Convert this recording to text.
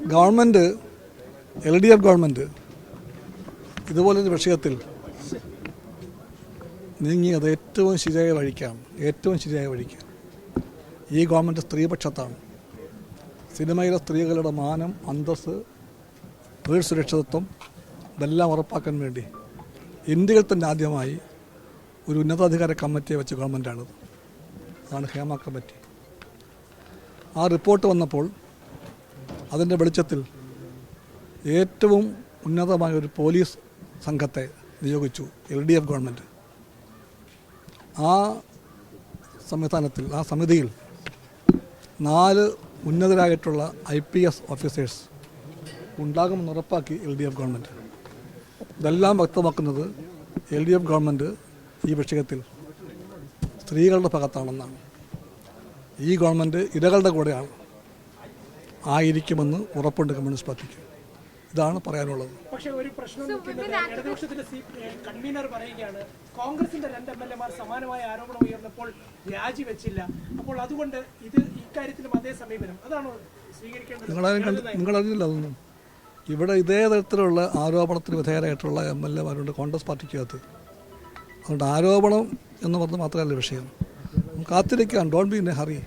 Government LDF government ഇതുപോലൊരു വിഷയത്തിൽ നീങ്ങിയത് ഏറ്റവും ശരിയായ വഴിക്ക്. ഈ ഗവൺമെൻറ് സ്ത്രീപക്ഷത്താണ്. സിനിമയിലെ സ്ത്രീകളുടെ മാനം, അന്തസ്സ്, തൊഴിൽ സുരക്ഷിതത്വം ഇതെല്ലാം ഉറപ്പാക്കാൻ വേണ്ടി ഇന്ത്യയിൽ തന്നെ ആദ്യമായി ഒരു ഉന്നതാധികാര കമ്മിറ്റിയെ വെച്ച ഗവൺമെൻറ്റാണിത്. അതാണ് ഹേമ കമ്മിറ്റി. ആ റിപ്പോർട്ട് വന്നപ്പോൾ അതിൻ്റെ വെളിച്ചത്തിൽ ഏറ്റവും ഉന്നതമായ ഒരു പോലീസ് സംഘത്തെ നിയോഗിച്ചു LDF ഗവൺമെൻറ്. ആ സമിതിയിൽ 4 ഉന്നതരായിട്ടുള്ള IPS ഓഫീസേഴ്സ് ഉണ്ടാകുമെന്ന് ഉറപ്പാക്കി LDF ഗവൺമെൻറ്. ഇതെല്ലാം വ്യക്തമാക്കുന്നത് LDF ഗവൺമെൻറ് ഈ വിഷയത്തിൽ സ്ത്രീകളുടെ ഭാഗത്താണെന്നാണ്. ഈ ഗവൺമെൻറ് ഇരകളുടെ കൂടെയാണ് ആയിരിക്കുമെന്ന് ഉറപ്പുണ്ട് കമ്മ്യൂണിസ്റ്റ് പാർട്ടിക്ക്. ഇതാണ് പറയാനുള്ളത്. പക്ഷേ ഒരു പ്രശ്നം ഇടതുപക്ഷത്തിന്റെ കൺവീനർ പറയുകയാണ്, കോൺഗ്രസിന്റെ 2 MLA-മാർ സമാനമായ ആരോപണം ഉയർന്നപ്പോൾ രാജിവെച്ചില്ല. അപ്പോൾ അതുകൊണ്ട് ഇക്കാര്യത്തിലും അതേ സമീപനം അതാണോ സ്വീകരിക്കേണ്ടത്? നിങ്ങളറിഞ്ഞില്ല അതൊന്നും. ഇവിടെ ഇതേ തരത്തിലുള്ള ആരോപണത്തിന് വിധേയരായിട്ടുള്ള MLA-മാരുണ്ട് കോൺഗ്രസ് പാർട്ടിക്കകത്ത്. അതുകൊണ്ട് ആരോപണം എന്ന് പറഞ്ഞത് മാത്രമല്ല വിഷയം. കാത്തിരിക്കാം. Don't be in A hurry.